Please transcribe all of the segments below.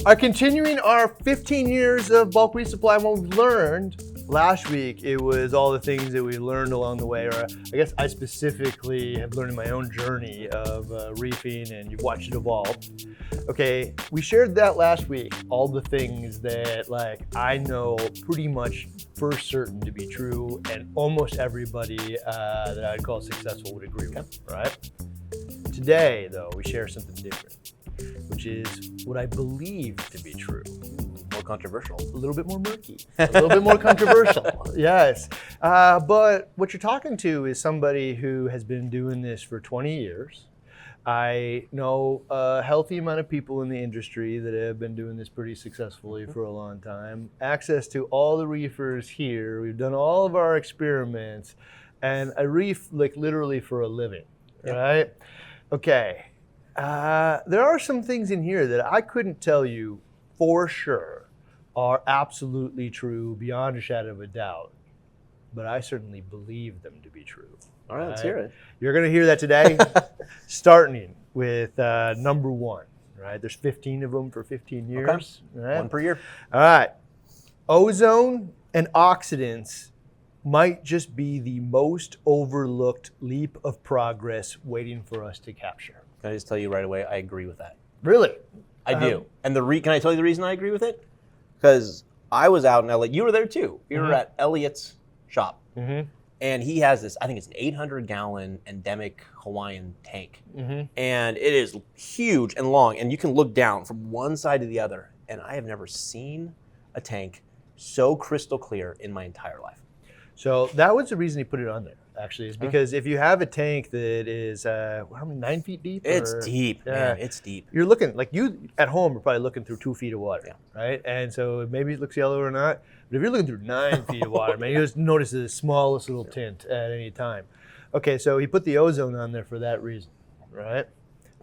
are continuing our 15 years of bulk resupply. And what we've learned last week, it was all the things that we learned along the way, or I guess I specifically have learned in my own journey of reefing, and you've watched it evolve. Okay, we shared that last week, all the things that like I know pretty much for certain to be true, and almost everybody that I'd call successful would agree with, right? Today, though, we share something different, which is what I believe to be true. More controversial. A little bit more murky, a little bit more controversial, yes. But what you're talking to is somebody who has been doing this for 20 years. I know a healthy amount of people in the industry that have been doing this pretty successfully for a long time. Access to all the reefers here. We've done all of our experiments, and I reef like literally for a living, right? Okay. There are some things in here that I couldn't tell you for sure are absolutely true beyond a shadow of a doubt, but I certainly believe them to be true. All right, let's hear it. You're going to hear that today, starting with number one, right? There's 15 of them for 15 years. Okay. Right? One per year. All right. Ozone and oxidants might just be the most overlooked leap of progress waiting for us to capture. Can I just tell you right away, I agree with that. Really? I do. And can I tell you the reason I agree with it? Because I was out in LA. You were there too. You were at Elliot's shop. And he has this, I think it's an 800-gallon endemic Hawaiian tank. And it is huge and long. And you can look down from one side to the other. And I have never seen a tank so crystal clear in my entire life. So that was the reason he put it on there, actually, is because if you have a tank that is, how many, 9 feet deep? It's deep, man, it's deep. You're looking, like you at home are probably looking through 2 feet of water, right? And so maybe it looks yellow or not, but if you're looking through 9 feet of water, man, you just notice the smallest little tint at any time. Okay, so he put the ozone on there for that reason, right?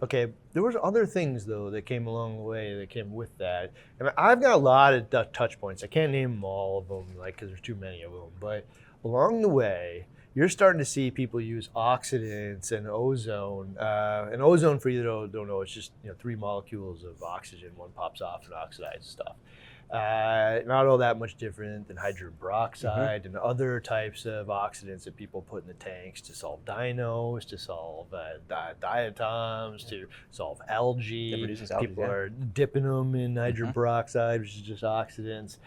Okay, there was other things though that came along the way that came with that. And I've got a lot of touch points. I can't name them all of them, like, because there's too many of them, but along the way, you're starting to see people use oxidants and ozone. And ozone, for you that don't know, it's just 3 molecules of oxygen. One pops off and oxidizes stuff. Not all that much different than hydrogen peroxide and other types of oxidants that people put in the tanks to solve dinos, to solve diatoms, to solve algae. People are dipping them in hydrogen peroxide, which is just oxidants.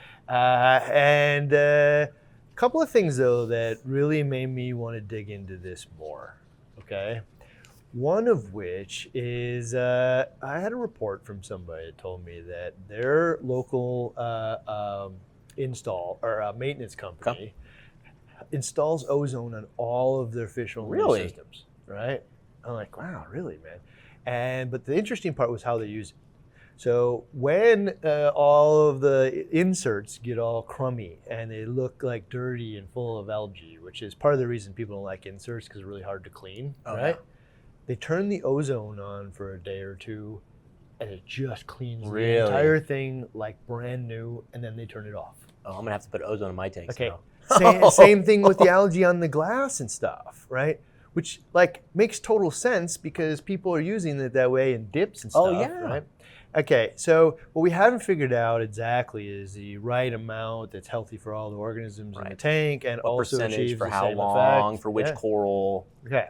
Couple of things though that really made me want to dig into this more, okay? One of which is I had a report from somebody that told me that their local maintenance company installs ozone on all of their fish only systems, right? I'm like, wow, really, man? But the interesting part was how they use it. So when all of the inserts get all crummy and they look like dirty and full of algae, which is part of the reason people don't like inserts because they're really hard to clean, right? Yeah. They turn the ozone on for a day or two and it just cleans the entire thing like brand new, and then they turn it off. Oh, I'm gonna have to put ozone in my tanks now. Same thing with the algae on the glass and stuff, right? Which like makes total sense because people are using it that way in dips and stuff, right? Okay, so what we haven't figured out exactly is the right amount that's healthy for all the organisms in the tank, and what also percentage achieves for the how same long, effect. for which coral. Okay,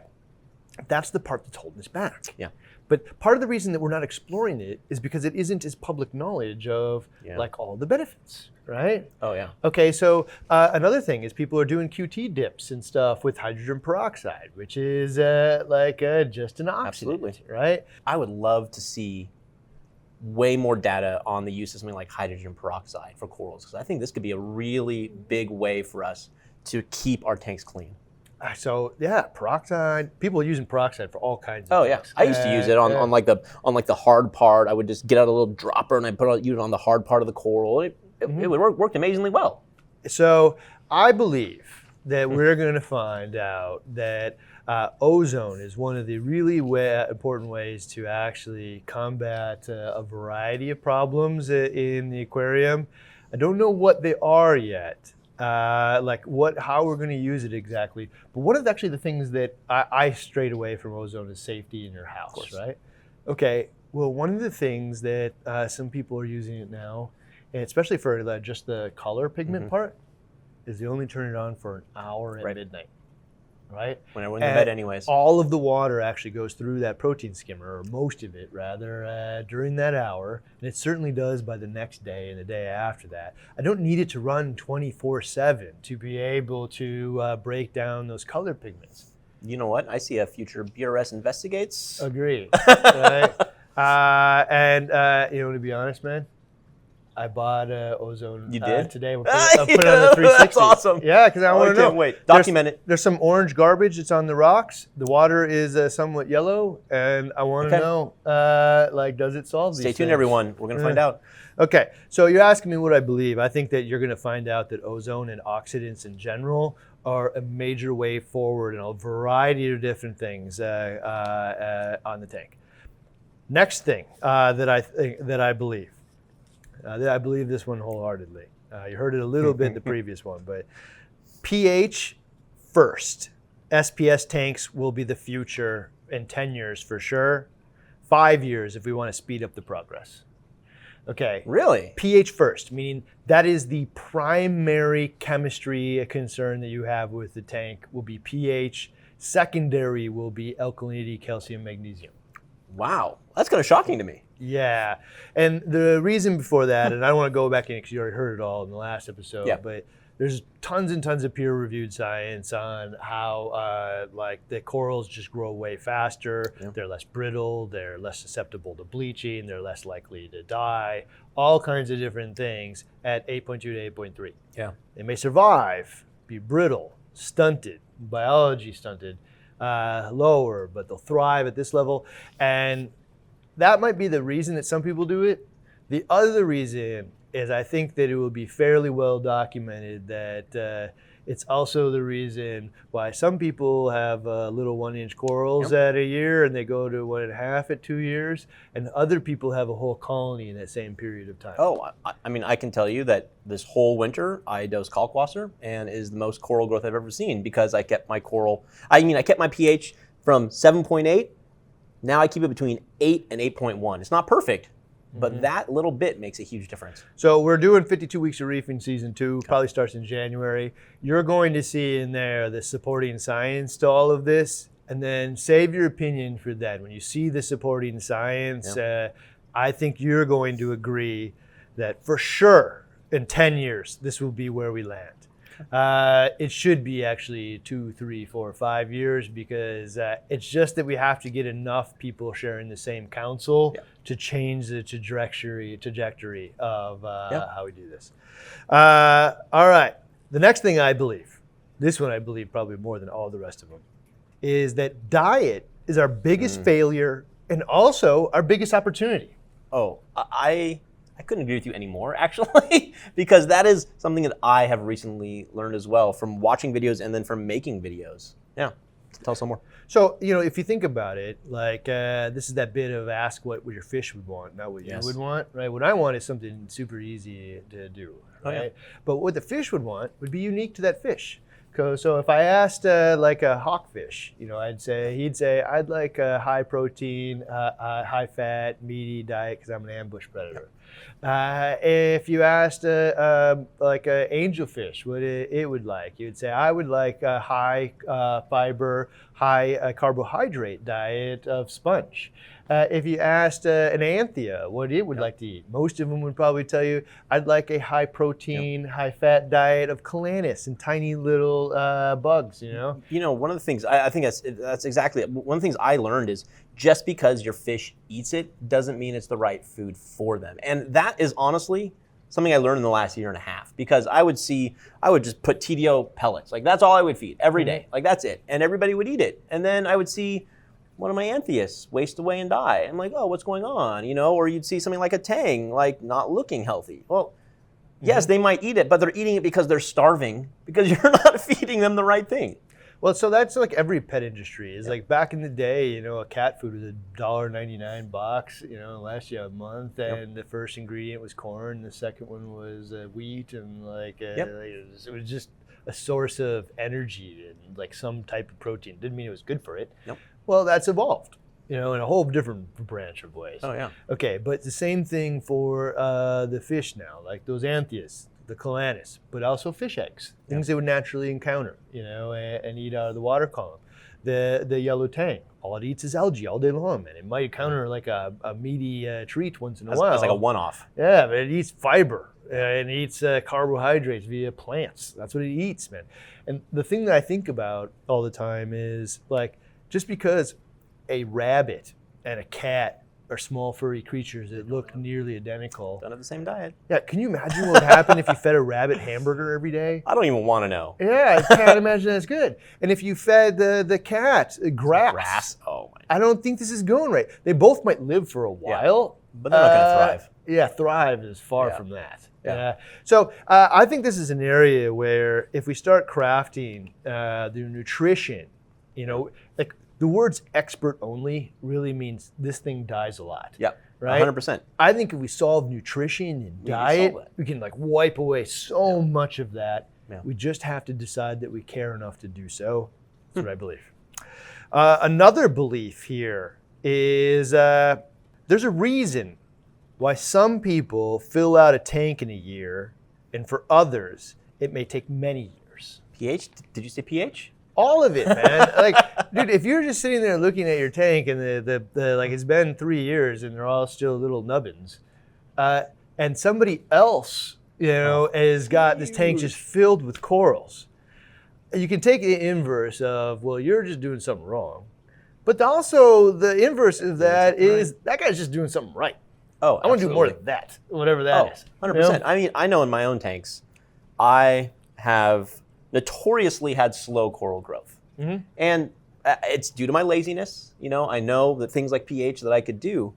that's the part that's holding us back. Yeah. But part of the reason that we're not exploring it is because it isn't as public knowledge of like all the benefits, right? Oh yeah. Okay, so another thing is people are doing QT dips and stuff with hydrogen peroxide, which is just an oxidant, Absolutely. Right? I would love to see way more data on the use of something like hydrogen peroxide for corals, because I think this could be a really big way for us to keep our tanks clean. So yeah, peroxide. People are using peroxide for all kinds of things. I used to use it on like the hard part. I would just get out a little dropper and I use it on the hard part of the coral. It worked amazingly well. So I believe that we're going to find out that ozone is one of the really important ways to actually combat a variety of problems in the aquarium. I don't know what they are yet, how we're going to use it exactly. But one of the things that I strayed away from ozone is safety in your house, right? Okay, Well, one of the things that some people are using it now, and especially for just the color pigment part, is they only turn it on for an hour at midnight, right? When everyone's in bed anyways. All of the water actually goes through that protein skimmer, or most of it rather, during that hour. And it certainly does by the next day and the day after that. I don't need it to run 24/7 to be able to break down those color pigments. You know what? I see a future BRS investigates. Agree. Right? To be honest, man, I bought Ozone You did? today. We'll put it on the 360. That's awesome. Yeah, because I want to know. Can't wait. Document it. There's some orange garbage that's on the rocks. The water is somewhat yellow, and I want to know, does it solve these Stay tuned, things? everyone. We're going to find out. Okay, so you're asking me what I believe. I think that you're going to find out that ozone and oxidants in general are a major way forward in a variety of different things on the tank. Next thing that I believe this one wholeheartedly. You heard it a little bit in the previous one, but pH first. SPS tanks will be the future in 10 years for sure. 5 years if we want to speed up the progress. Okay. Really? pH first, meaning that is the primary chemistry concern that you have with the tank will be pH. Secondary will be alkalinity, calcium, magnesium. Wow. That's kind of shocking to me. Yeah. And the reason before that, and I don't want to go back in because you already heard it all in the last episode, but there's tons and tons of peer-reviewed science on how the corals just grow way faster, they're less brittle, they're less susceptible to bleaching, they're less likely to die, all kinds of different things at 8.2 to 8.3. Yeah. They may survive, be brittle, stunted, biology stunted, lower, but they'll thrive at this level. And that might be the reason that some people do it. The other reason is I think that it will be fairly well documented that it's also the reason why some people have little 1-inch corals at a year and they go to 1.5 at 2 years, and other people have a whole colony in that same period of time. Oh, I mean, I can tell you that this whole winter I dosed kalkwasser and is the most coral growth I've ever seen because I kept my I kept my pH from 7.8. Now I keep it between 8 and 8.1. It's not perfect, but that little bit makes a huge difference. So we're doing 52 weeks of reefing season 2, probably starts in January. You're going to see in there the supporting science to all of this, and then save your opinion for that. When you see the supporting science, I think you're going to agree that for sure in 10 years, this will be where we land. It should be actually 2, 3, 4, 5 years because it's just that we have to get enough people sharing the same counsel to change the trajectory of how we do this. All right. The next thing I believe, this one I believe probably more than all the rest of them, is that diet is our biggest failure and also our biggest opportunity. Oh, I couldn't agree with you anymore, actually, because that is something that I have recently learned as well from watching videos and then from making videos. Yeah, tell some more. So, if you think about it, this is that bit of ask what your fish would want, not what you would want, right? What I want is something super easy to do, right? But what the fish would want would be unique to that fish. So if I asked a hawkfish, he'd say, I'd like a high protein, high fat, meaty diet because I'm an ambush predator. If you asked a angelfish what it would like, you'd say, I would like a high fiber, high carbohydrate diet of sponge. If you asked an anthea what it would like to eat, most of them would probably tell you, I'd like a high protein, high fat diet of calanus and tiny little bugs, One of the things, I think that's exactly it. One of the things I learned is just because your fish eats it doesn't mean it's the right food for them. And that is honestly something I learned in the last year and a half because I would just put TDO pellets. That's all I would feed every day. That's it. And everybody would eat it. And then I would see one of my antheas waste away and die. I'm like, oh, what's going on? Or you'd see something like a tang, not looking healthy. Well, yes, they might eat it, but they're eating it because they're starving because you're not feeding them the right thing. Well, so that's like every pet industry. It's like back in the day, a cat food was $1.99 box, last year a month, and the first ingredient was corn, the second one was wheat, and it was just a source of energy and some type of protein. Didn't mean it was good for it. Well, that's evolved. you know, in a whole different branch of ways. Oh, yeah. Okay, but it's the same thing for the fish now, like those anthias, the calanus, but also fish eggs, things they would naturally encounter, you know, and eat out of the water column. The yellow tang, all it eats is algae all day long, man. It might encounter like a meaty treat once in a while. That's like a one-off. Yeah, but it eats fiber and it eats carbohydrates via plants. That's what it eats, man. And the thing that I think about all the time is like, just because a rabbit and a cat are small furry creatures that look nearly identical. Don't have the same diet. Yeah, can you imagine what would happen if you fed a rabbit hamburger every day? I don't even want to know. Yeah, I can't imagine that's good. And if you fed the cat grass. Oh my. I don't think this is going right. They both might live for a while. But they're not going to thrive. Yeah, thrive is far from that. Yeah. So I think this is an area where if we start crafting the nutrition, you know, like the words expert only really means this thing dies a lot. Yep. Right? 100%. I think if we solve nutrition and diet, we can like wipe away so much of that. Yeah. We just have to decide that we care enough to do so. That's what I believe. Another belief here is there's a reason why some people fill out a tank in a year, and for others, it may take many years. pH? Did you say pH? All of it, man. Like, dude, if you're just sitting there looking at your tank and the like it's been 3 years and they're all still little nubbins, and somebody else, you know, has got this tank just filled with corals, you can take the inverse of, well, you're just doing something wrong. But also the inverse of that is that guy's just doing something right. Oh, I want to do more of that, whatever that is. 100%. You know? I mean, I know in my own tanks, I have notoriously had slow coral growth. Mm-hmm. And it's due to my laziness. You know, I know that things like pH that I could do,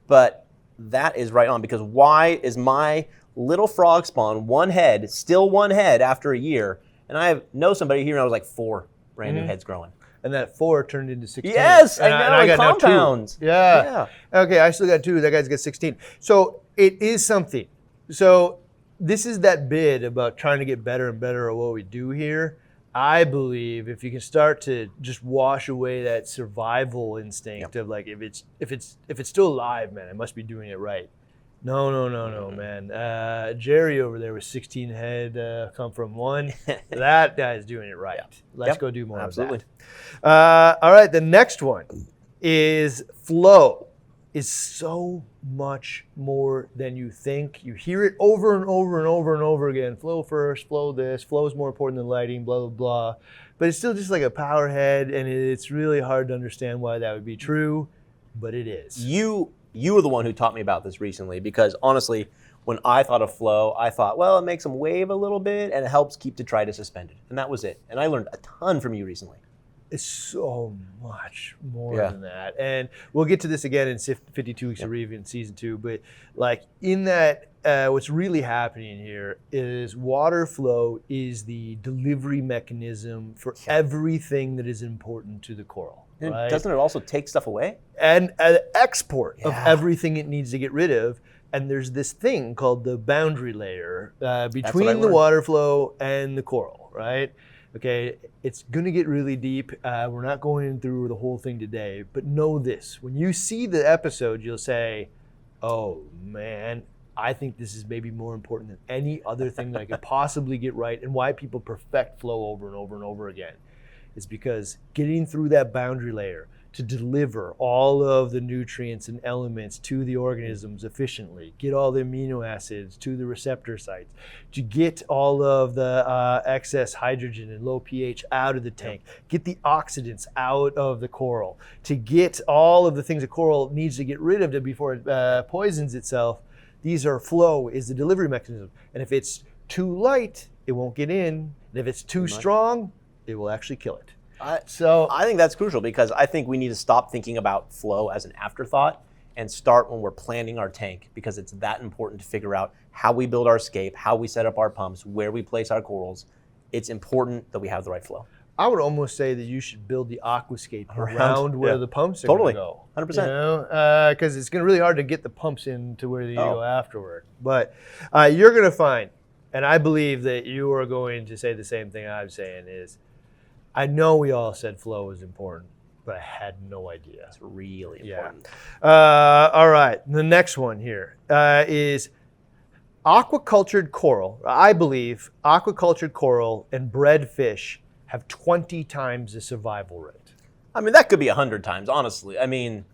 but that is right on, because why is my little frog spawn still one head after a year, and I know somebody here and I was like 4 brand new heads growing. And that 4 turned into 16. Yes, I know, and I got now 2. compounds. Yeah. Okay, I still got 2. That guy's got 16. So it is something. So this is that bit about trying to get better and better at what we do here. I believe if you can start to just wash away that survival instinct of like, if it's still alive, man, I must be doing it right. No, man. Jerry over there with 16 head come from 1. That guy's doing it right. Let's go do more of that. All right, the next one is flow is so much more than you think. You hear it over and over and over and over again. Flow first, flow this, flow is more important than lighting, blah, blah, blah. But it's still just like a power head, and it's really hard to understand why that would be true, but it is. You were the one who taught me about this recently, because honestly, when I thought of flow, I thought, well, it makes them wave a little bit and it helps keep detritus suspended. And that was it. And I learned a ton from you recently. It's so much more than that. And we'll get to this again in 52 Weeks of Reef in season 2. But like in that, what's really happening here is water flow is the delivery mechanism for everything that is important to the coral. And right? doesn't it also take stuff away? And an export of everything it needs to get rid of. And there's this thing called the boundary layer between the water flow and the coral, right? Okay, it's gonna get really deep. We're not going through the whole thing today, but know this. When you see the episode, you'll say, oh man, I think this is maybe more important than any other thing that I could possibly get right, and why people perfect flow over and over and over again. Is because getting through that boundary layer to deliver all of the nutrients and elements to the organisms efficiently, get all the amino acids to the receptor sites, to get all of the excess hydrogen and low pH out of the tank, get the oxidants out of the coral, to get all of the things a coral needs to get rid of before it poisons itself. These are flow is the delivery mechanism. And if it's too light, it won't get in. And if it's too strong, it will actually kill it. So I think that's crucial, because I think we need to stop thinking about flow as an afterthought and start when we're planning our tank, because it's that important to figure out how we build our scape, how we set up our pumps, where we place our corals. It's important that we have the right flow. I would almost say that you should build the aquascape around where the pumps are going to go. 100%. You know, because it's going to be really hard to get the pumps into where you go afterward. But you're going to find, and I believe that you are going to say the same thing I'm saying is, I know we all said flow is important, but I had no idea. It's really important. All right, the next one here is aquacultured coral. I believe aquacultured coral and bred fish have 20 times the survival rate. I mean, that could be 100 times, honestly. I mean,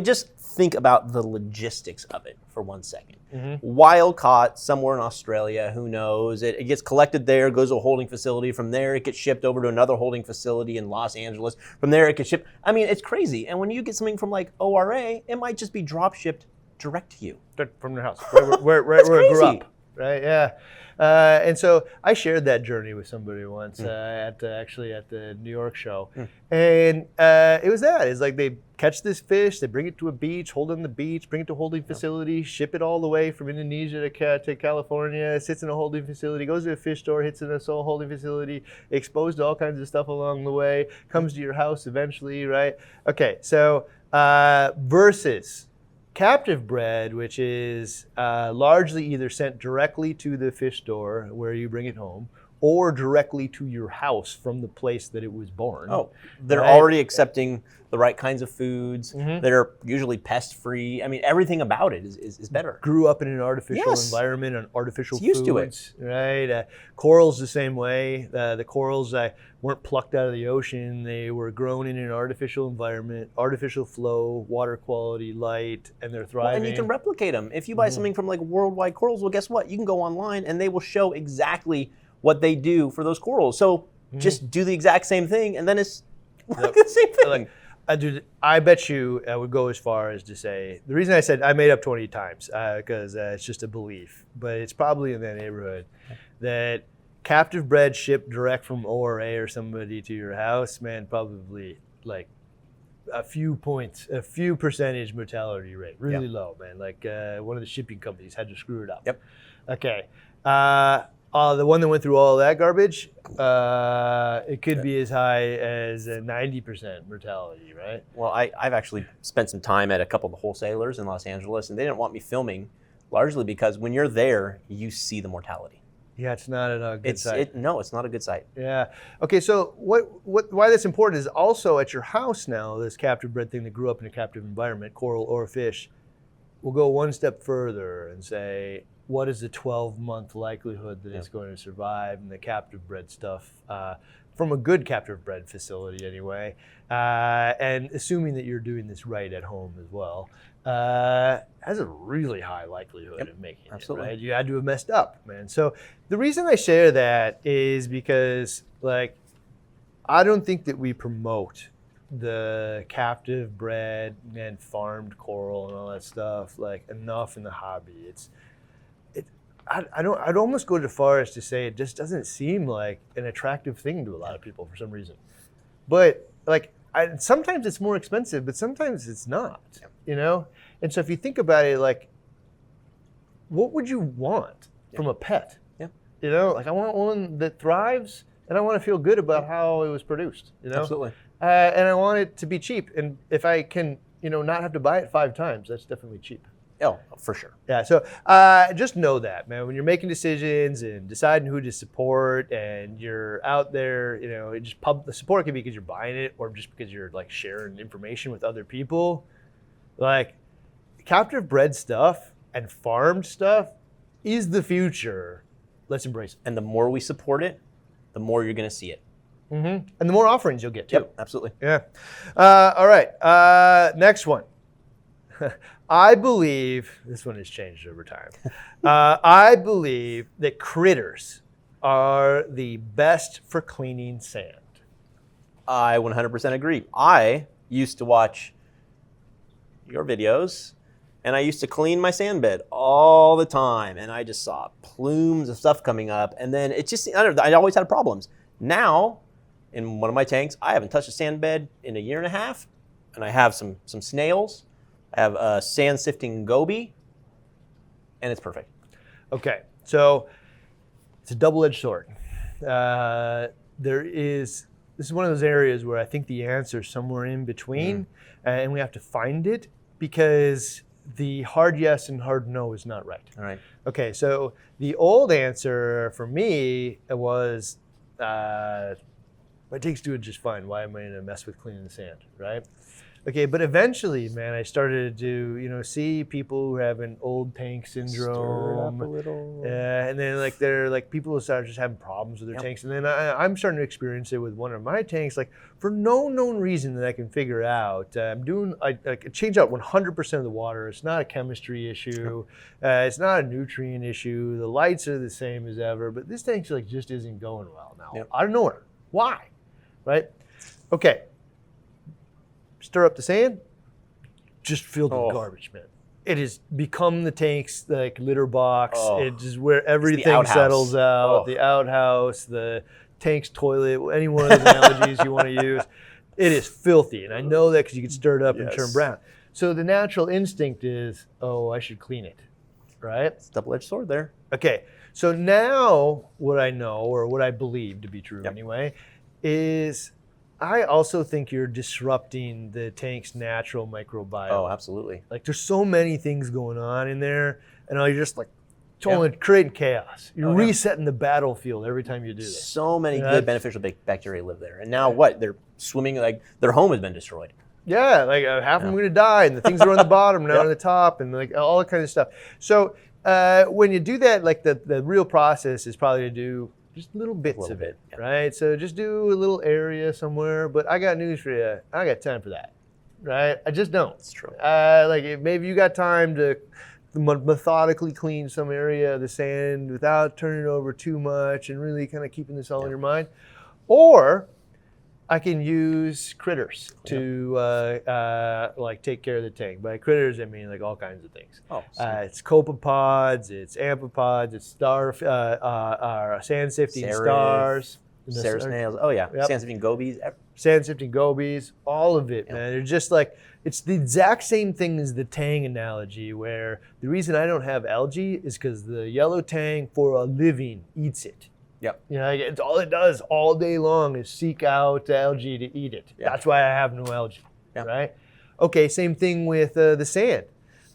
just think about the logistics of it for 1 second. Wild caught somewhere in Australia, who knows? It gets collected there, goes to a holding facility. From there, it gets shipped over to another holding facility in Los Angeles. From there, it gets shipped. I mean, it's crazy. And when you get something from like ORA, it might just be drop shipped direct to you. From your house, where it grew up, right? Yeah. And so I shared that journey with somebody once at the New York show, and it was that. It's like they catch this fish, they bring it to a beach, hold it on the beach, bring it to a holding facility, ship it all the way from Indonesia to California, sits in a holding facility, goes to a fish store, hits in a holding facility, exposed to all kinds of stuff along the way, comes to your house eventually, right? Okay, so versus captive bred, which is largely either sent directly to the fish store where you bring it home, or directly to your house from the place that it was born. Oh, they're already accepting the right kinds of foods. They're usually pest-free. I mean, everything about it is better. Grew up in an artificial environment, on artificial foods. Used to it. Right? Corals the same way. The corals weren't plucked out of the ocean. They were grown in an artificial environment, artificial flow, water quality, light, and they're thriving. Well, and you can replicate them. If you buy something from like Worldwide Corals, well, guess what? You can go online and they will show exactly what they do for those corals. So just do the exact same thing, and then it's like the same thing. I bet you I would go as far as to say, the reason I said I made up 20 times, because it's just a belief, but it's probably in that neighborhood, that captive bred shipped direct from ORA or somebody to your house, man, probably like a few percentage mortality rate, really low, man. Like one of the shipping companies had to screw it up. Yep. Okay. The one that went through all that garbage, it could be as high as a 90% mortality, right? Well, I've actually spent some time at a couple of the wholesalers in Los Angeles, and they didn't want me filming, largely because when you're there, you see the mortality. Yeah, it's not a good sight. No, it's not a good sight. Yeah. Okay, so why that's important is also at your house now, this captive bred thing that grew up in a captive environment, coral or fish, will go one step further and say, what is the 12-month likelihood that it's going to survive in the captive bred stuff from a good captive bred facility anyway, and assuming that you're doing this right at home as well, has a really high likelihood of making it, right? You had to have messed up, man. So the reason I share that is because, like, I don't think that we promote the captive bred and farmed coral and all that stuff like enough in the hobby. I'd almost go as far as to say it just doesn't seem like an attractive thing to a lot of people for some reason. But like, sometimes it's more expensive, but sometimes it's not, you know? And so if you think about it, like, what would you want from a pet? You know, like I want one that thrives and I want to feel good about how it was produced, you know? Absolutely. And I want it to be cheap. And if I can, you know, not have to buy it 5 times, that's definitely cheap. Oh, for sure. Yeah, so just know that, man. When you're making decisions and deciding who to support, and you're out there, you know, the support can be because you're buying it, or just because you're like sharing information with other people. Like, captive bred stuff and farmed stuff is the future. Let's embrace it. And the more we support it, the more you're going to see it. And the more offerings you'll get too. Yep, absolutely. Yeah. All right. Next one. I believe, this one has changed over time. I believe that critters are the best for cleaning sand. I 100% agree. I used to watch your videos, and I used to clean my sand bed all the time, and I just saw plumes of stuff coming up, and then it just, I always had problems. Now, in one of my tanks, I haven't touched a sand bed in a year and a half, and I have some snails. I have a sand sifting goby, and it's perfect. Okay, so it's a double-edged sword. This is one of those areas where I think the answer is somewhere in between, and we have to find it, because the hard yes and hard no is not right. All right. Okay, so the old answer for me was, My tank's doing just fine. Why am I going to mess with cleaning the sand, right? Okay, but eventually, man, I started to, see people who have an old tank syndrome. Stir it up a little. And then they're people will start just having problems with their tanks. And then I'm starting to experience it with one of my tanks, for no known reason that I can figure out. I change out 100% of the water. It's not a chemistry issue. It's not a nutrient issue. The lights are the same as ever, but this tank just isn't going well now. I don't know why, right? Okay. Stir up the sand, just filled with garbage, man. It has become the tank's litter box. It is where everything settles out. The outhouse, the tank's toilet, any one of the analogies you want to use. It is filthy, and I know that because you can stir it up and turn brown. So the natural instinct is, I should clean it, right? It's a double-edged sword there. Okay, so now what I know, or what I believe to be true anyway, is I also think you're disrupting the tank's natural microbiome. Oh, absolutely. There's so many things going on in there, and you're just totally creating chaos. You're resetting the battlefield every time you do this. So many good beneficial bacteria live there. And now what? They're swimming, their home has been destroyed. Yeah, half of them are going to die, and the things that are on the bottom now on the top, and all that kind of stuff. So when you do that, the real process is probably to do just little bits of it, right? So just do a little area somewhere. But I got news for you. I got time for that, right? I just don't. It's true. Maybe you got time to methodically clean some area of the sand without turning it over too much and really kind of keeping this all in your mind. Or I can use critters to take care of the tank. By critters, I mean all kinds of things. It's copepods, it's amphipods, it's sand-sifting stars. Sarah snails. Sand-sifting gobies. Sand-sifting gobies, all of it, man. They're just it's the exact same thing as the tang analogy, where the reason I don't have algae is because the yellow tang for a living eats it. Yep. It's all it does all day long is seek out algae to eat it. Yep. That's why I have no algae, right? Okay, same thing with the sand.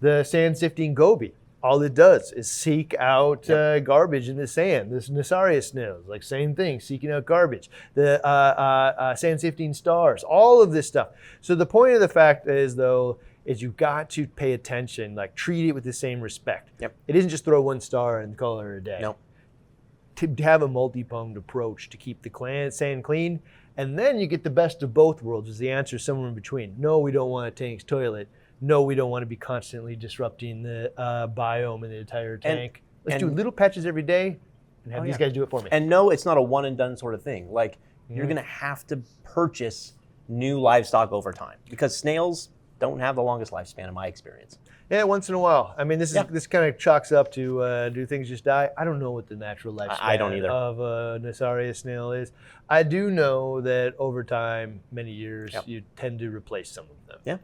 The sand-sifting goby, all it does is seek out garbage in the sand. This Nassarius snails, same thing, seeking out garbage. The sand-sifting stars, all of this stuff. So the point of the fact is, though, is you've got to pay attention, treat it with the same respect. Yep. It isn't just throw one star and call it a day. Nope. To have a multi-pronged approach to keep the sand clean, and then you get the best of both worlds. Is the answer somewhere in between? No, we don't want a tank's toilet. No, we don't want to be constantly disrupting the biome in the entire tank. Let's do little patches every day and have these guys do it for me. And no, it's not a one and done sort of thing. You're going to have to purchase new livestock over time because snails don't have the longest lifespan in my experience. Yeah, once in a while. I mean, this kind of chalks up to do things just die? I don't know what the natural lifespan of a Nassarius snail is. I do know that over time, many years, you tend to replace some of them. Yeah.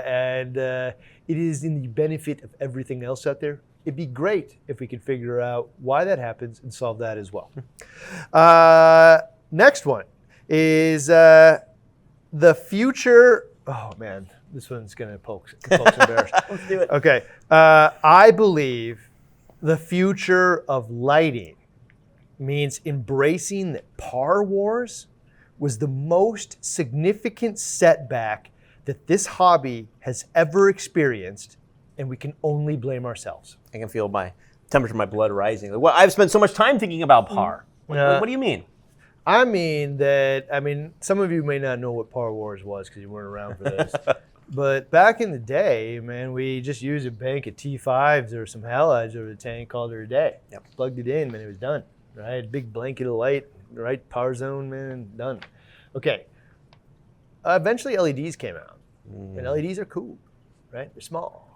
And it is in the benefit of everything else out there. It'd be great if we could figure out why that happens and solve that as well. Next one is the future. Oh, man. This one's going to poke some bears. Let's do it. Okay. I believe the future of lighting means embracing that par wars was the most significant setback that this hobby has ever experienced, and we can only blame ourselves. I can feel my temperature, my blood rising. I've spent so much time thinking about par. What do you mean? I mean, some of you may not know what par wars was because you weren't around for this. But back in the day, man, we just used a bank of T5s or some halides over the tank, called it a day. Yep. Plugged it in, man, it was done. Right? Big blanket of light, right power zone, man, done. Okay. Eventually LEDs came out. And LEDs are cool, right? They're small.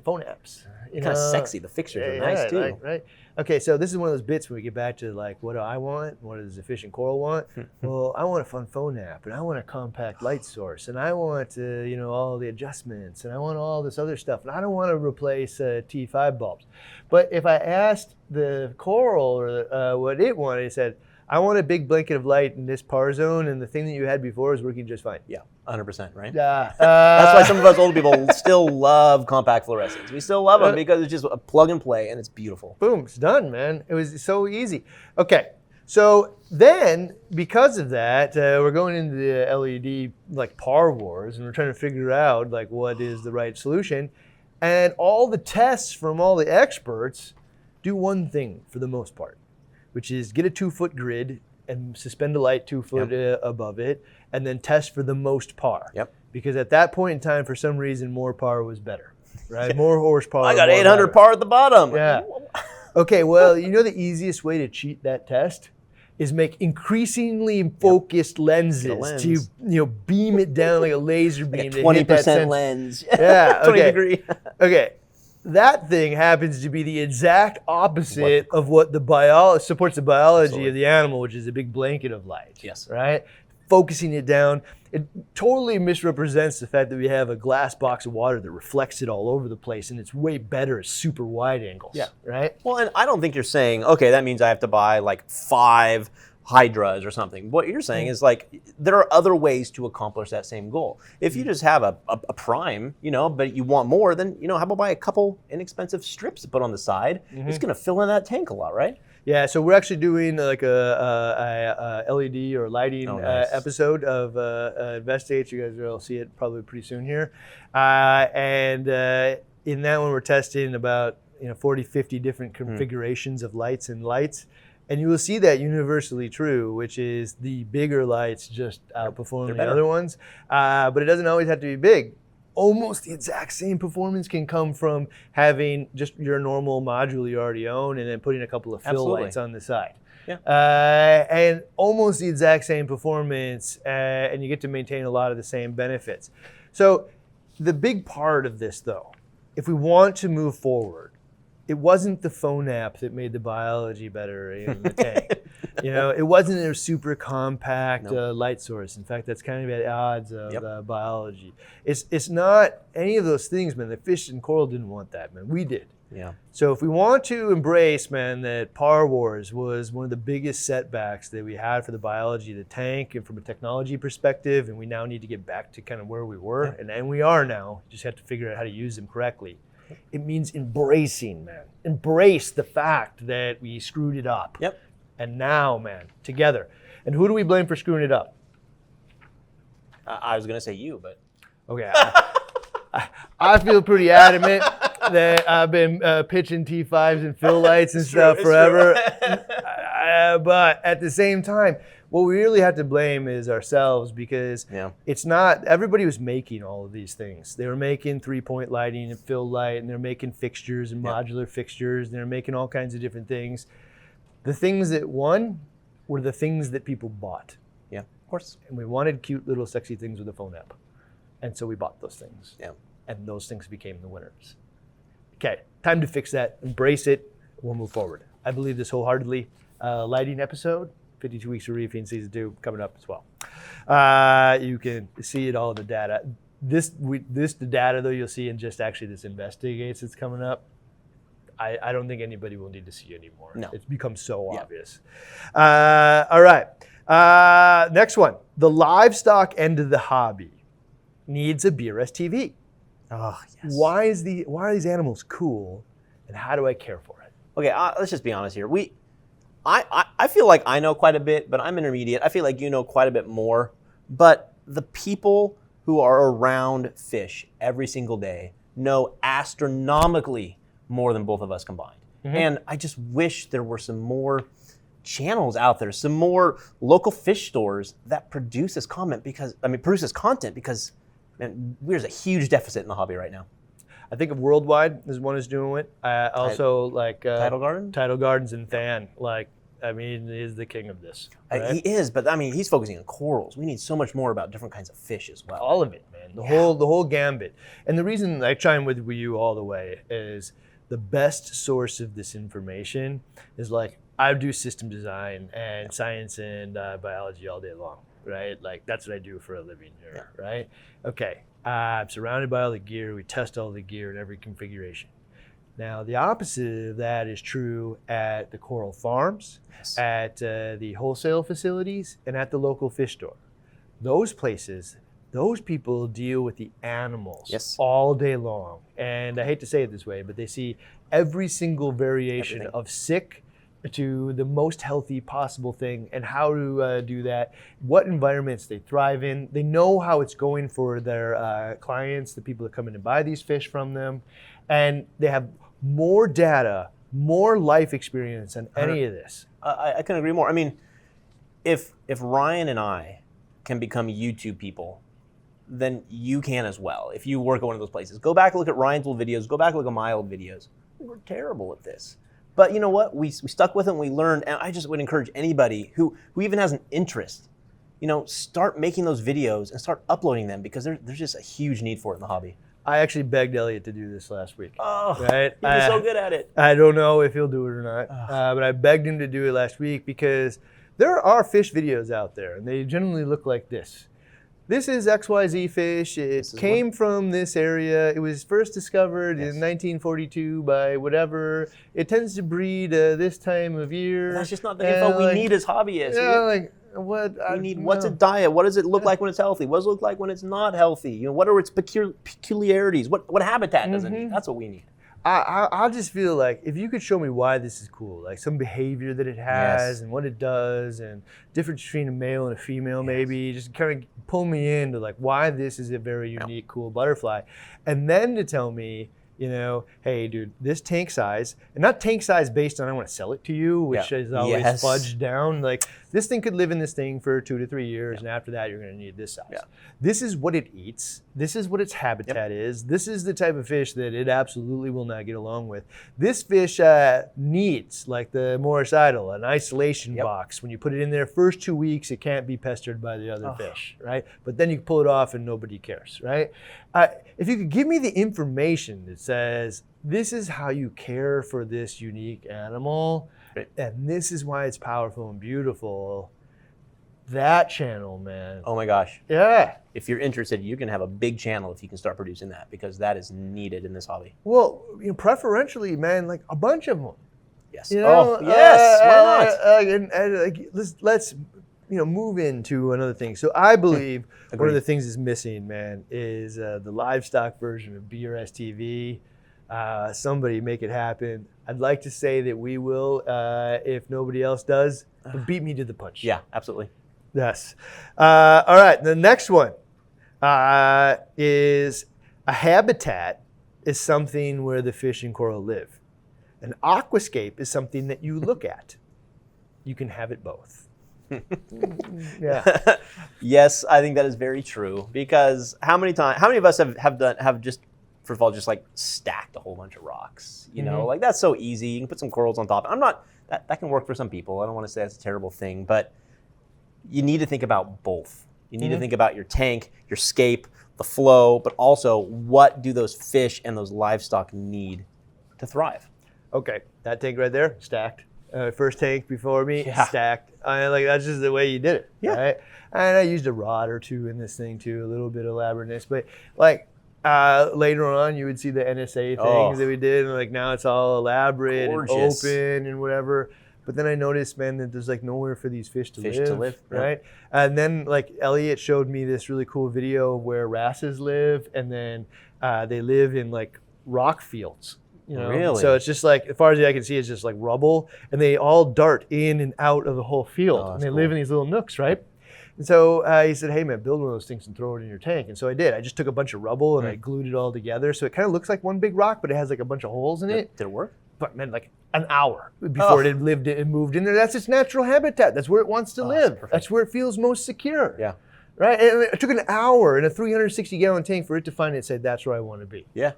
Phone apps. Kind of sexy. The fixtures are nice too. Right. Okay, so this is one of those bits when we get back to what do I want? What does Efficient Coral want? Well, I want a fun phone app, and I want a compact light source, and I want all the adjustments, and I want all this other stuff, and I don't want to replace T5 bulbs. But if I asked the Coral or what it wanted, it said, I want a big blanket of light in this par zone, and the thing that you had before is working just fine. Yeah, 100%, right? That's That's why some of us old people still love compact fluorescents. We still love them because it's just a plug and play, and it's beautiful. Boom, it's done, man. It was so easy. Okay, So then, because of that, we're going into the LED like par wars, and we're trying to figure out like what is the right solution. And all the tests from all the experts do one thing for the most part, which is get a 2-foot grid and suspend a light 2 foot above it, and then test for the most par. Yep. Because at that point in time, for some reason, more par was better, right? More horsepower. I got more 800 better. par at the bottom. Yeah. Okay, well, you know the easiest way to cheat that test is make increasingly focused lenses to beam it down like a laser beam. Like a 20% lens. Yeah, 20 okay. degree. Okay. That thing happens to be the exact opposite of what the supports the biology of the animal, which is a big blanket of light. Yes. Right? Focusing it down. It totally misrepresents the fact that we have a glass box of water that reflects it all over the place, and it's way better at super wide angles. Yeah. Right? Well, and I don't think you're saying, okay, that means I have to buy like 5 hydras or something. What you're saying is like there are other ways to accomplish that same goal. If you just have a prime, but you want more, then how about buy a couple inexpensive strips to put on the side? It's going to fill in that tank a lot, right? Yeah, so we're actually doing like a LED or lighting episode of Investigate. You guys will see it probably pretty soon here. And in that one, we're testing about 40, 50 different configurations of lights. And you will see that universally true, which is the bigger lights just outperform the other ones. But it doesn't always have to be big. Almost the exact same performance can come from having just your normal module you already own and then putting a couple of fill lights on the side. Yeah. And almost the exact same performance, and you get to maintain a lot of the same benefits. So the big part of this, though, if we want to move forward, it wasn't the phone app that made the biology better in the tank. It wasn't a super compact light source. In fact, that's kind of at odds of biology. It's not any of those things, man. The fish and coral didn't want that, man. We did. Yeah. So if we want to embrace, man, that par wars was one of the biggest setbacks that we had for the biology of the tank and from a technology perspective, and we now need to get back to kind of where we were, and we are now. Just have to figure out how to use them correctly. It means embracing, man. Embrace the fact that we screwed it up. Yep. And now, man, together. And who do we blame for screwing it up? I was going to say you, but... Okay. I feel pretty adamant that I've been pitching T5s and fill lights and stuff forever. But at the same time, what we really have to blame is ourselves, because it's not, everybody was making all of these things. They were making 3-point lighting and fill light, and they're making fixtures and modular fixtures, and they're making all kinds of different things. The things that won were the things that people bought. Yeah, of course. And we wanted cute little sexy things with a phone app. And so we bought those things. Yeah. And those things became the winners. Okay, time to fix that, embrace it, we'll move forward. I believe this wholeheartedly. Lighting episode, 52 Weeks of Reefing Season 2 coming up as well. You can see it all in the data. The data, though, you'll see in just actually this Investigates that's coming up. I don't think anybody will need to see anymore. No. It's become so obvious. All right. Next one. The livestock end of the hobby needs a BRStv. Oh, yes. Why are these animals cool, and how do I care for it? Okay, let's just be honest here. I feel like I know quite a bit, but I'm intermediate. I feel like you know quite a bit more. But the people who are around fish every single day know astronomically more than both of us combined. And I just wish there were some more channels out there, some more local fish stores that produce this content because, man, there's a huge deficit in the hobby right now. I think of Worldwide is one is doing it. Also, like Tidal Garden? Tidal Gardens and Than. He is the king of this. Right? He is, but he's focusing on corals. We need so much more about different kinds of fish as well. All of it, man. The whole gambit. And the reason I chime with you all the way is the best source of this information is I do system design and science and biology all day long, right? That's what I do for a living here, right? Okay, I'm surrounded by all the gear. We test all the gear in every configuration. Now, the opposite of that is true at the coral farms, at the wholesale facilities, and at the local fish store. Those places, those people deal with the animals all day long. And I hate to say it this way, but they see every single variation of sick to the most healthy possible thing and how to do that, what environments they thrive in. They know how it's going for their clients, the people that come in and buy these fish from them, and they have more data, more life experience than any of this. I couldn't agree more. I mean, if Ryan and I can become YouTube people, then you can as well. If you work at one of those places, go back and look at Ryan's old videos, go back and look at my old videos. We're terrible at this. But you know what? We stuck with it and we learned, and I just would encourage anybody who even has an interest, start making those videos and start uploading them, because there's just a huge need for it in the hobby. I actually begged Elliot to do this last week. Oh, right? He's so good at it. I don't know if he'll do it or not, but I begged him to do it last week because there are fish videos out there, and they generally look like this. This is XYZ fish. It came from this area. It was first discovered in 1942 by whatever. It tends to breed this time of year. That's just not the info we need as hobbyists. Yeah, what's a diet? What does it look like when it's healthy? What does it look like when it's not healthy? What are its peculiarities? What habitat does it need? That's what we need. I just feel like if you could show me why this is cool, like some behavior that it has and what it does, and difference between a male and a female, maybe just kind of pull me into like why this is a very unique, cool butterfly, and then to tell me, hey, dude, this tank size, and not tank size based on I want to sell it to you, which is always fudged down. Like this thing could live in this thing for 2 to 3 years, and after that, you're going to need this size. Yeah. This is what it eats. This is what its habitat is. This is the type of fish that it absolutely will not get along with. This fish needs, like the Morris Idol, an isolation box. When you put it in there, first 2 weeks, it can't be pestered by the other fish, right? But then you pull it off and nobody cares, right? If you could give me the information that says, this is how you care for this unique animal, and this is why it's powerful and beautiful, that channel, man. Oh my gosh. Yeah. If you're interested, you can have a big channel if you can start producing that, because that is needed in this hobby. Well, preferentially, man, like a bunch of them. Yes. Yes. Why not? Let's move into another thing. So I believe one of the things that's missing, man, is the livestock version of BRStv. Somebody make it happen. I'd like to say that we will, if nobody else does, but beat me to the punch. Yeah, absolutely. Yes. All right, the next one is a habitat is something where the fish and coral live. An aquascape is something that you look at. You can have it both. Yeah. Yes, I think that is very true, because how many of us have just, first of all, just like stacked a whole bunch of rocks, like that's so easy. You can put some corals on top. That can work for some people. I don't want to say that's a terrible thing, but you need to think about both. You need to think about your tank, your scape, the flow, but also what do those fish and those livestock need to thrive? Okay, that tank right there, stacked. First tank before me, stacked. That's just the way you did it, right? And I used a rod or two in this thing too, a little bit of elaborateness, but later on you would see the NSA things that we did, and now it's all elaborate and open and whatever. But then I noticed, man, that there's nowhere for these fish to live, right? And then Elliot showed me this really cool video where wrasses live, and then they live in rock fields. Really? So it's just as far as I can see, it's just rubble, and they all dart in and out of the whole field, and they live in these little nooks, right? And so he said, hey man, build one of those things and throw it in your tank. And so I did. I just took a bunch of rubble and I glued it all together. So it kind of looks like one big rock, but it has a bunch of holes in it. Did it work? But man, an hour before it had lived and moved in there. That's its natural habitat. That's where it wants to live. That's where it feels most secure. Yeah. Right? And it took an hour in a 360-gallon tank for it to find it and say, that's where I want to be. Yeah.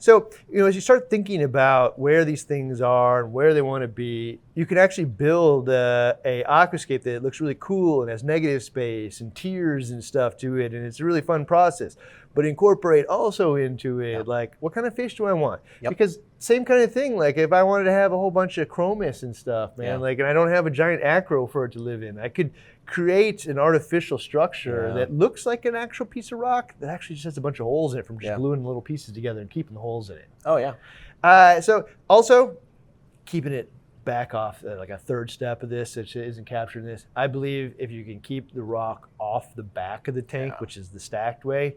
So, as you start thinking about where these things are and where they want to be, you can actually build a aquascape that looks really cool and has negative space and tiers and stuff to it, and it's a really fun process. But incorporate also into it, what kind of fish do I want? Because same kind of thing, if I wanted to have a whole bunch of chromis and stuff, man, and I don't have a giant acro for it to live in, I could create an artificial structure that looks like an actual piece of rock that actually just has a bunch of holes in it from just gluing little pieces together and keeping the holes in it. Oh, yeah. So also keeping it back off, a third step of this, which isn't captured in this. I believe if you can keep the rock off the back of the tank, which is the stacked way,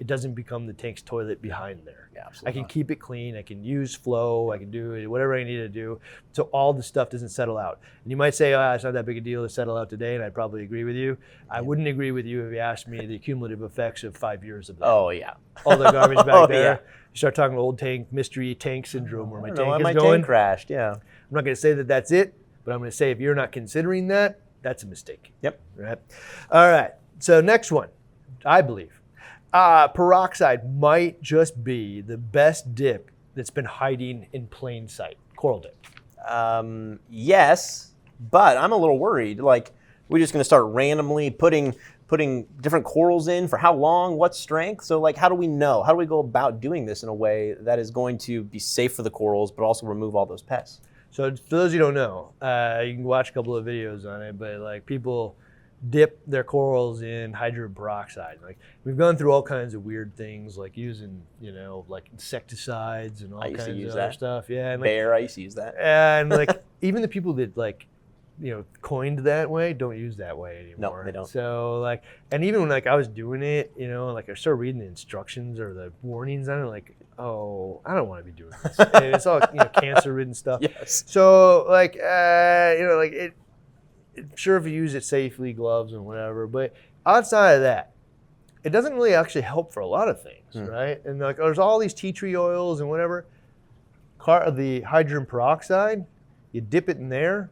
it doesn't become the tank's toilet behind there. Yeah, I absolutely. can keep it clean. I can use flow. I can do whatever I need to do. So all the stuff doesn't settle out. And you might say, oh, it's not that big a deal to settle out today. And I'd probably agree with you. I wouldn't agree with you if you asked me the cumulative effects of 5 years of that. Oh yeah. All the garbage back Oh, there. yeah. You start talking old tank, mystery tank syndrome where my I don't tank know, is my going. tank crashed. Yeah. I'm not going to say that that's it, but I'm going to say if you're not considering that, that's a mistake. Yep. Right. All right. So next one, I believe. Peroxide might just be the best dip that's been hiding in plain sight. Coral dip. Yes, but I'm a little worried. Like, we're just going to start randomly putting different corals in for how long, what strength. So, like, how do we know? How do we go about doing this in a way that is going to be safe for the corals, but also remove all those pests? So for those who don't know, you can watch a couple of videos on it, but like people dip their corals in hydrogen peroxide. Like we've gone through all kinds of weird things, like using, like insecticides and all kinds of other stuff. Yeah, and Bear, I used to use that. And like even the people that coined that way don't use that way anymore. No, they don't. So like, and even when I was doing it, like I started reading the instructions or the warnings on it, like, oh, I don't want to be doing this. And it's all cancer-ridden stuff. Yes. So like, sure, if you use it safely, gloves and whatever, but outside of that, it doesn't really actually help for a lot of things, right? And like, there's all these tea tree oils and whatever. The hydrogen peroxide, you dip it in there,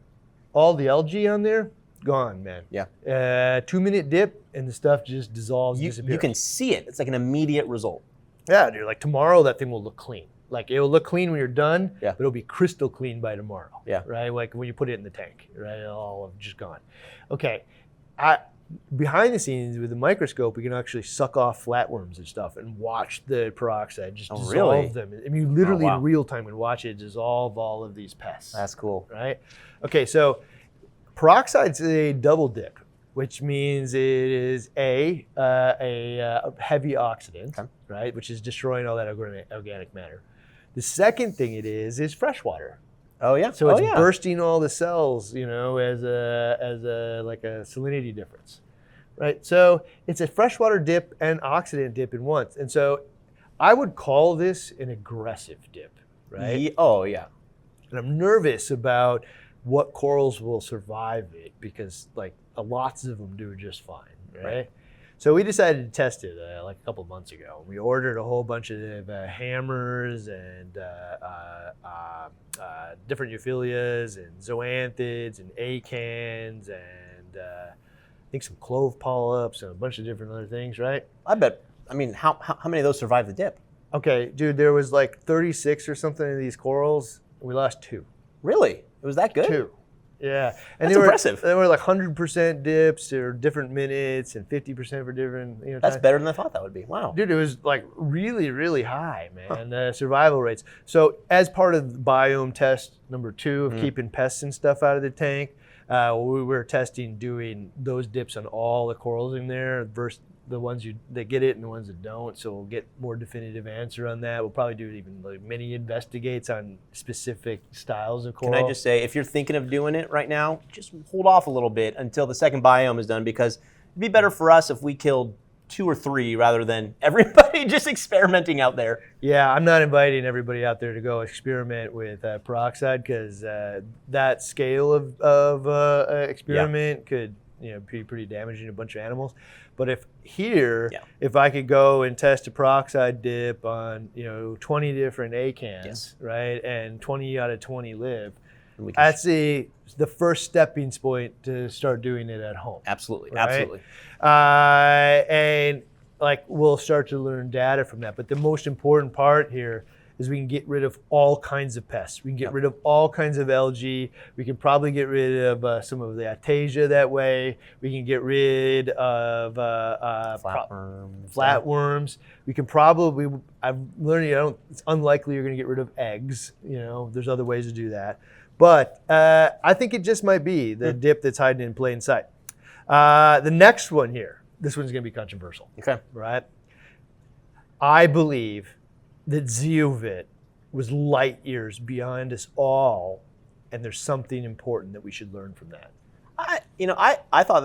all the algae on there, gone, man. Yeah. 2-minute dip, and the stuff just dissolves, disappears. You can see it. It's like an immediate result. Yeah, dude. Like tomorrow, that thing will look clean. Like it will look clean when you're done, Yeah. but it'll be crystal clean by tomorrow. Yeah. Right. Like when you put it in the tank, right? It'll all have just gone. Okay. Behind the scenes with the microscope, we can actually suck off flatworms and stuff and watch the peroxide just dissolve really? them. I mean, you literally wow. in real time can watch it dissolve all of these pests. That's cool. Right. Okay. So peroxide's a double dip, which means it is a heavy oxidant, right, which is destroying all that organic matter. The second thing it is freshwater. Oh yeah. So it's bursting all the cells, as a like a salinity difference, right? So it's a freshwater dip and oxidant dip in once, and so I would call this an aggressive dip, right? Oh yeah. And I'm nervous about what corals will survive it because like lots of them do just fine, right? So we decided to test it like a couple of months ago. We ordered a whole bunch of hammers and different euphyllias and zoanthids and acans and I think some clove polyps and a bunch of different other things, right? I bet. I mean, how many of those survived the dip? Okay, dude, there was like 36 or something of these corals. We lost 2. Really? It was that good? 2. Yeah. And That's impressive. They were like 100% dips or different minutes and 50% for different, That's times. better than I thought that would be. Wow. Dude, it was like really, really high, man, survival rates. So as part of the biome test number 2 of keeping pests and stuff out of the tank, we were testing doing those dips on all the corals in there versus the ones that get it and the ones that don't. So we'll get more definitive answer on that. We'll probably do even like mini investigates on specific styles of coral. Can I just say, if you're thinking of doing it right now, just hold off a little bit until the second biome is done, because it'd be better for us if we killed 2 or 3 rather than everybody just experimenting out there. Yeah, I'm not inviting everybody out there to go experiment with peroxide because that scale of experiment could be pretty damaging to a bunch of animals. But if I could go and test a peroxide dip on 20 different acans, right, and 20 out of 20 live, that's the first stepping point to start doing it at home. Absolutely, right? absolutely. And like we'll start to learn data from that. But the most important part here is we can get rid of all kinds of pests. We can get rid of all kinds of algae. We can probably get rid of some of the Attasia that way. We can get rid of flatworms. We can probably, I'm learning, it's unlikely you're gonna get rid of eggs. There's other ways to do that. But I think it just might be the dip that's hiding in plain sight. The next one here, this one's gonna be controversial. Okay. Right? I believe that Zeovit was light years beyond us all, and there's something important that we should learn from that. I thought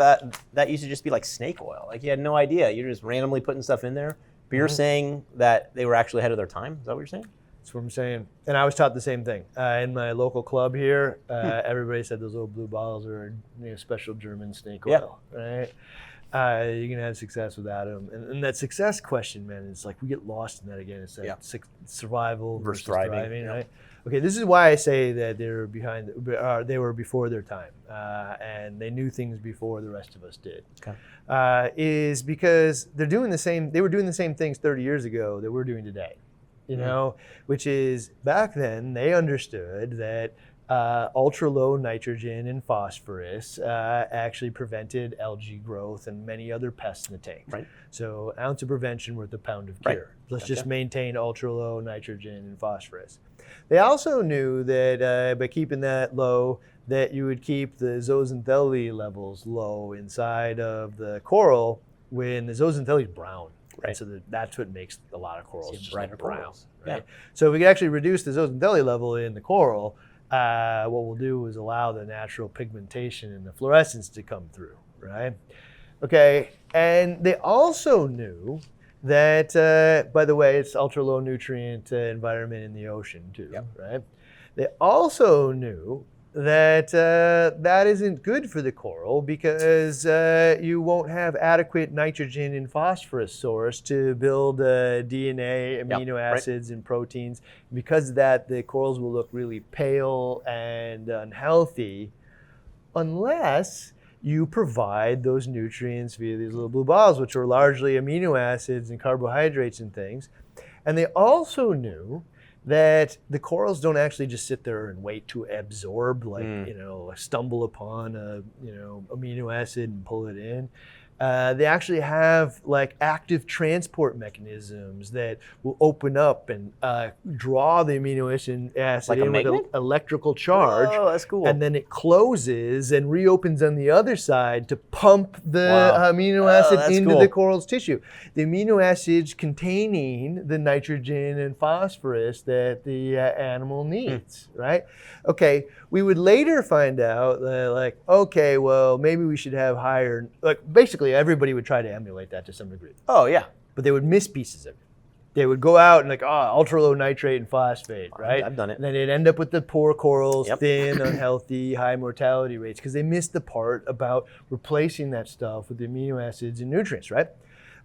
that used to just be like snake oil. Like you had no idea. You're just randomly putting stuff in there. But you're saying that they were actually ahead of their time? Is that what you're saying? That's what I'm saying. And I was taught the same thing. In my local club here, everybody said those little blue bottles are special German snake oil, right? You can have success without them. And that success question, man, it's like we get lost in that again. It's that survival versus thriving, right? Okay, this is why I say that they were before their time, and they knew things before the rest of us did. Okay. Is because they were doing the same things 30 years ago that we're doing today. You know, which is back then they understood that ultra low nitrogen and phosphorus actually prevented algae growth and many other pests in the tank. Right. So an ounce of prevention worth a pound of cure. Right. Let's just maintain ultra low nitrogen and phosphorus. They also knew that by keeping that low, that you would keep the zooxanthellae levels low inside of the coral when the zooxanthellae is brown. Right. So that's what makes a lot of corals just brown. Right? Yeah. So if we can actually reduce the zooxanthellae level in the coral, what we'll do is allow the natural pigmentation and the fluorescence to come through, right? Okay, and they also knew that, by the way, it's ultra low nutrient environment in the ocean too, right? They also knew that that isn't good for the coral because you won't have adequate nitrogen and phosphorus source to build DNA, amino acids, and proteins. Because of that, the corals will look really pale and unhealthy unless you provide those nutrients via these little blue bottles, which are largely amino acids and carbohydrates and things. And they also knew that the corals don't actually just sit there and wait to absorb, like, stumble upon a, amino acid and pull it in. They actually have like active transport mechanisms that will open up and draw the amino acid like in with an electrical charge. Oh, that's cool. And then it closes and reopens on the other side to pump the amino acid into the coral's tissue. The amino acids containing the nitrogen and phosphorus that the animal needs, right? Okay, we would later find out that okay, well, maybe we should have higher, basically everybody would try to emulate that to some degree. Oh, yeah. But they would miss pieces of it. They would go out and ultra low nitrate and phosphate, right? I've done it. And then they'd end up with the poor corals, thin, unhealthy, high mortality rates, because they missed the part about replacing that stuff with the amino acids and nutrients, right?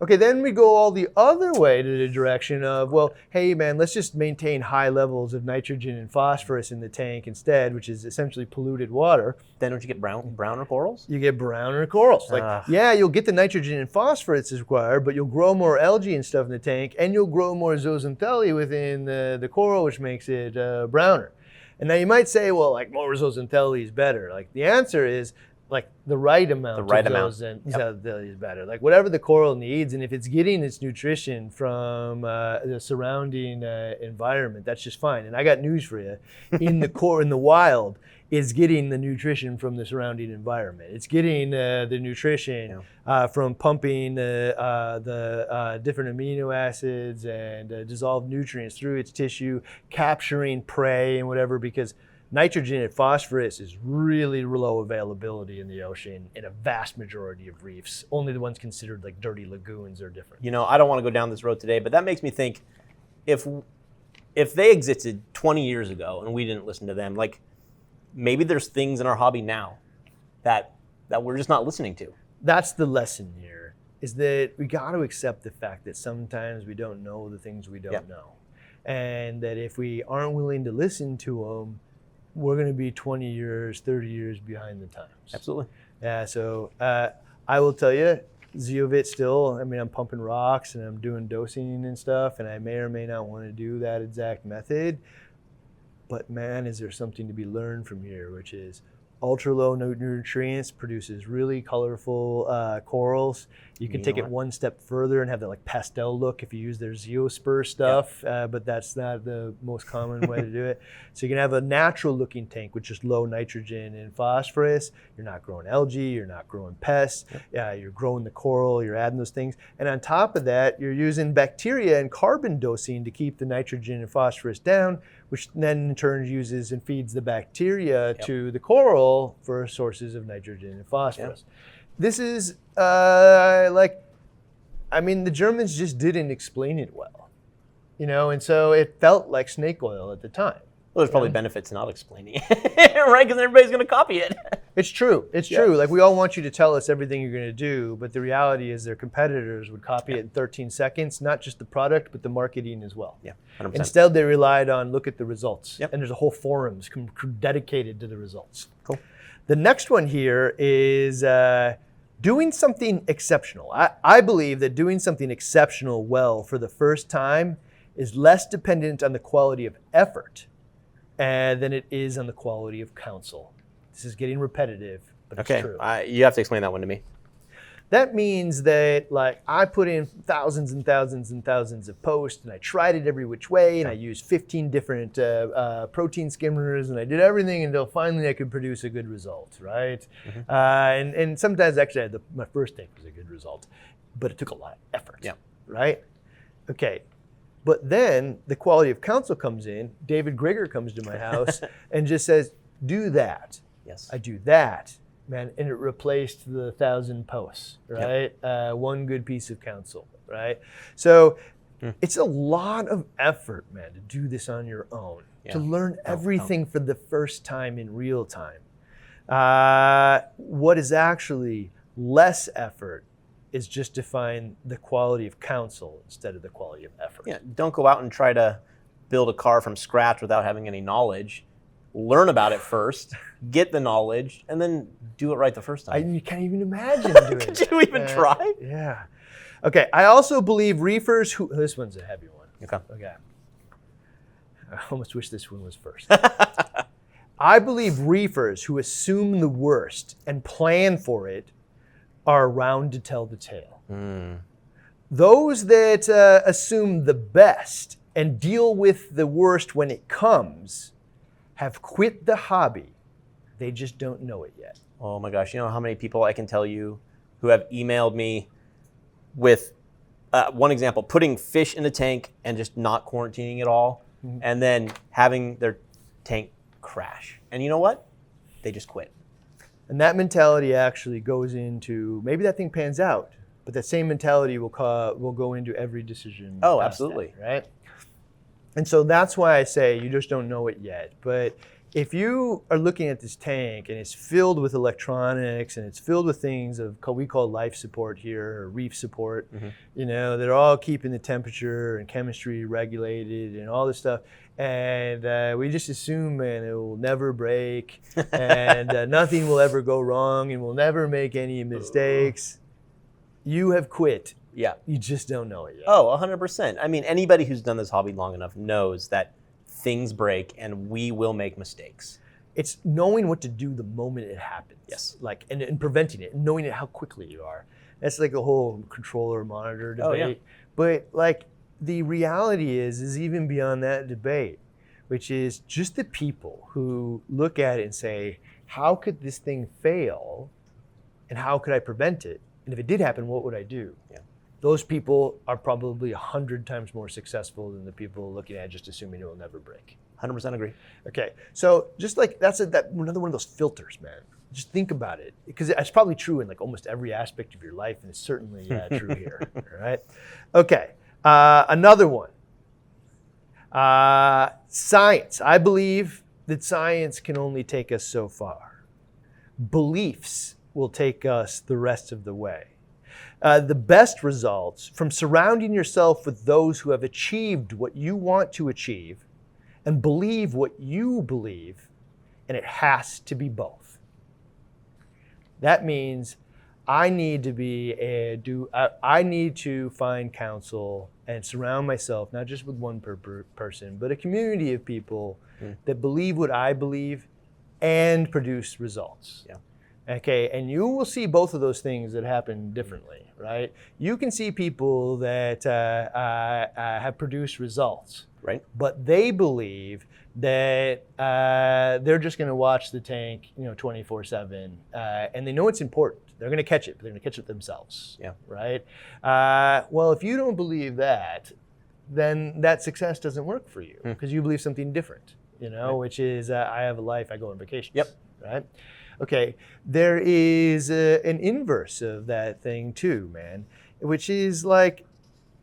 Okay, then we go all the other way to the direction of, well, hey man, let's just maintain high levels of nitrogen and phosphorus in the tank instead, which is essentially polluted water. Then don't you get browner corals? You get browner corals. You'll get the nitrogen and phosphorus as required, but you'll grow more algae and stuff in the tank, and you'll grow more zooxanthellae within the coral, which makes it browner. And now you might say, well, more zooxanthellae is better. The answer is, the right amount of zooxanthellae is better. Whatever the coral needs, and if it's getting its nutrition from the surrounding environment, that's just fine. And I got news for you: in the wild, it's getting the nutrition from the surrounding environment. It's getting the nutrition from pumping the different amino acids and dissolved nutrients through its tissue, capturing prey and whatever, because nitrogen and phosphorus is really low availability in the ocean in a vast majority of reefs. Only the ones considered dirty lagoons are different. I don't want to go down this road today, but that makes me think, if they existed 20 years ago and we didn't listen to them, maybe there's things in our hobby now that we're just not listening to. That's the lesson here, is that we got to accept the fact that sometimes we don't know the things we don't know. And that if we aren't willing to listen to them, we're going to be 20 years, 30 years behind the times. Absolutely. Yeah, so I will tell you, Zeovit still, I'm pumping rocks and I'm doing dosing and stuff, and I may or may not want to do that exact method. But man, is there something to be learned from here, which is ultra low nutrients produces really colorful corals. You can take it one step further and have that pastel look if you use their Zeospur stuff, but that's not the most common way to do it. So you can have a natural looking tank with just low nitrogen and phosphorus. You're not growing algae, you're not growing pests, you're growing the coral, you're adding those things. And on top of that, you're using bacteria and carbon dosing to keep the nitrogen and phosphorus down, which then in turn uses and feeds the bacteria to the coral for sources of nitrogen and phosphorus. This is I mean, the Germans just didn't explain it well, you know, and so it felt like snake oil at the time. Well, there's probably benefits not explaining it, right? Because everybody's going to copy it. It's true. It's true. Like, we all want you to tell us everything you're going to do, but the reality is their competitors would copy it in 13 seconds, not just the product, but the marketing as well. Yeah, 100%. Instead, they relied on look at the results. Yep. And there's a whole forums dedicated to the results. Cool. The next one here is doing something exceptional. I believe that doing something exceptional well for the first time is less dependent on the quality of effort than it is on the quality of counsel. This is getting repetitive, but it's true. You have to explain that one to me. That means that, like, I put in thousands and thousands and thousands of posts, and I tried it every which way, and I used 15 different protein skimmers, and I did everything until finally I could produce a good result, right? And sometimes actually my first tank was a good result, but it took a lot of effort, right? Okay. But then the quality of counsel comes in. David Grigger comes to my house and just says, do that. Yes. I do that, man. And it replaced the 1,000 posts, right? One good piece of counsel, right? So it's a lot of effort, man, to do this on your own, to learn everything for the first time in real time. What is actually less effort is just to find the quality of counsel instead of the quality of effort. Yeah, don't go out and try to build a car from scratch without having any knowledge. Learn about it first, get the knowledge, and then do it right the first time. You can't even imagine doing it. Could you even try? Yeah. Okay, I also believe reefers who, this one's a heavy one. Okay. I almost wish this one was first. I believe reefers who assume the worst and plan for it are around to tell the tale. Those that assume the best and deal with the worst when it comes have quit the hobby. They just don't know it yet. Oh my gosh, you know how many people I can tell you who have emailed me with one example, putting fish in a tank and just not quarantining at all, and then having their tank crash. And you know what? They just quit. And that mentality actually goes into, maybe that thing pans out, but that same mentality will go into every decision. Oh, absolutely. That, right? And so that's why I say you just don't know it yet. But if you are looking at this tank and it's filled with electronics and it's filled with things we call life support here, or reef support, you know, they're all keeping the temperature and chemistry regulated and all this stuff. And we just assume, man, it will never break and nothing will ever go wrong and we'll never make any mistakes. You have quit. Yeah. You just don't know it yet. Oh, 100%. I mean, anybody who's done this hobby long enough knows that things break and we will make mistakes. It's knowing what to do the moment it happens. Yes. Like, and preventing it, and knowing it how quickly you are. That's like a whole controller monitor debate. Oh, yeah. But like, the reality is even beyond that debate, which is just the people who look at it and say, how could this thing fail and how could I prevent it? And if it did happen, what would I do? Yeah. Those people are probably 100 times more successful than the people looking at it just assuming it will never break. 100% agree. Okay, so just like that's another one of those filters, man. Just think about it, because it's probably true in like almost every aspect of your life, and it's certainly true here. All right. Okay, another one. Science. I believe that science can only take us so far. Beliefs will take us the rest of the way. The best results from surrounding yourself with those who have achieved what you want to achieve and believe what you believe, and it has to be both. That means I need to find counsel and surround myself not just with one person, but a community of people that believe what I believe and produce results. Yeah. Okay, and you will see both of those things that happen differently, right? You can see people that have produced results, right? But they believe that they're just going to watch the tank, 24/7, and they know it's important. They're going to catch it, but they're going to catch it themselves, right? Well, if you don't believe that, then that success doesn't work for you because you believe something different, which is I have a life, I go on vacations, right? Okay, there is an inverse of that thing too, man. which is like,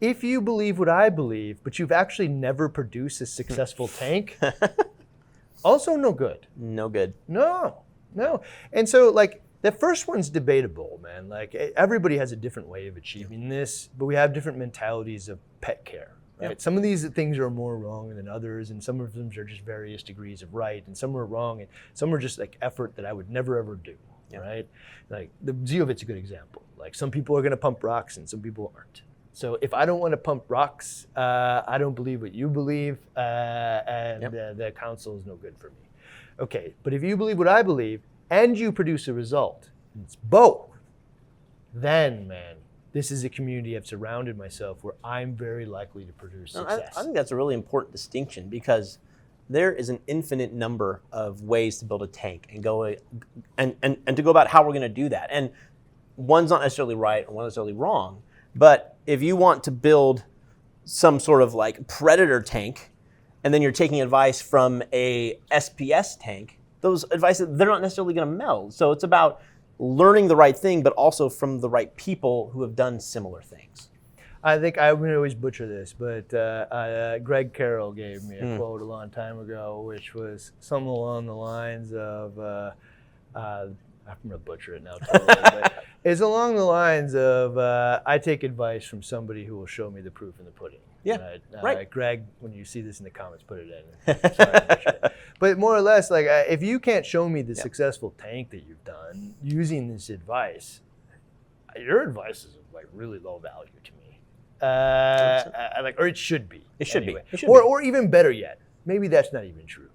if you believe what I believe, but you've actually never produced a successful tank, also no good. No good. No. And so like the first one's debatable, man. Like everybody has a different way of achieving this, but we have different mentalities of pet care. Right? Yep. Some of these things are more wrong than others, and some of them are just various degrees of right, and some are wrong, and some are just like effort that I would never ever do. Yep. Right? Like the Zeovit's a good example. Like some people are going to pump rocks, and some people aren't. So if I don't want to pump rocks, I don't believe what you believe, and the council is no good for me. Okay, but if you believe what I believe, and you produce a result, and it's both, then, man, this is a community I've surrounded myself where I'm very likely to produce success. I think that's a really important distinction, because there is an infinite number of ways to build a tank and go and to go about how we're going to do that. And one's not necessarily right and one's necessarily wrong. But if you want to build some sort of like predator tank, and then you're taking advice from a SPS tank, those advice, they're not necessarily going to meld. So it's about learning the right thing, but also from the right people who have done similar things. I think I would always butcher this, but Greg Carroll gave me a quote a long time ago, which was something along the lines of, I'm going to butcher it now totally, but it's along the lines of, I take advice from somebody who will show me the proof in the pudding. Yeah, right. Greg, when you see this in the comments, put it in. Sorry, but more or less, like if you can't show me the successful tank that you've done using this advice, your advice is like really low value to me. Or it should be. It should anyway. be. Or even better yet, maybe that's not even true.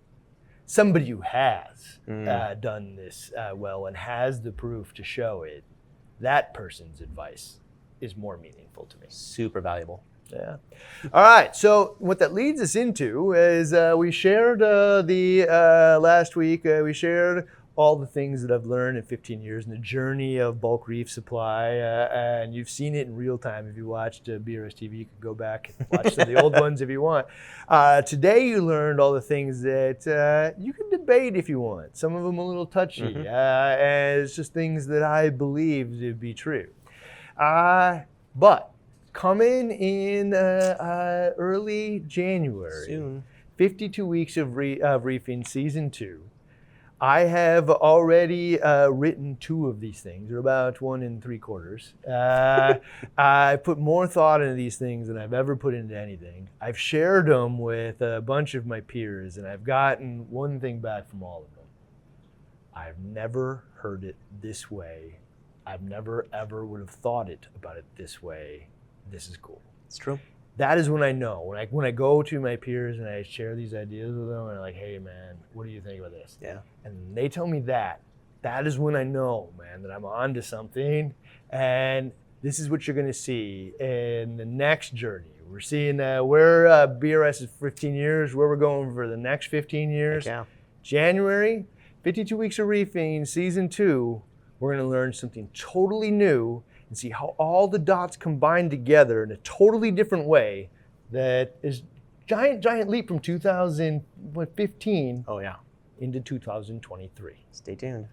Somebody who has done this well and has the proof to show it, that person's advice is more meaningful to me. Super valuable. Yeah. All right. So what that leads us into is we shared last week, we shared all the things that I've learned in 15 years in the journey of bulk reef supply. And you've seen it in real time. If you watched BRStv, you can go back and watch some of the old ones if you want. Today you learned all the things that you can debate if you want. Some of them a little touchy. And it's just things that I believe to be true. But coming in early January, soon. 52 weeks of reefing season 2. I have already written 2 of these things. They're about 1 3/4. I put more thought into these things than I've ever put into anything. I've shared them with a bunch of my peers, and I've gotten one thing back from all of them. I've never heard it this way. I've never ever would have thought about it this way. This is cool. It's true. That is when I know. When I go to my peers and I share these ideas with them, and I'm like, hey man, what do you think about this? Yeah. And they tell me that is when I know, man, that I'm onto something. And this is what you're gonna see in the next journey. We're seeing where BRS is 15 years, where we're going for the next 15 years. Yeah. January, 52 weeks of reefing, season 2, we're gonna learn something totally new and see how all the dots combine together in a totally different way that is giant leap from 2015 into 2023. Stay tuned.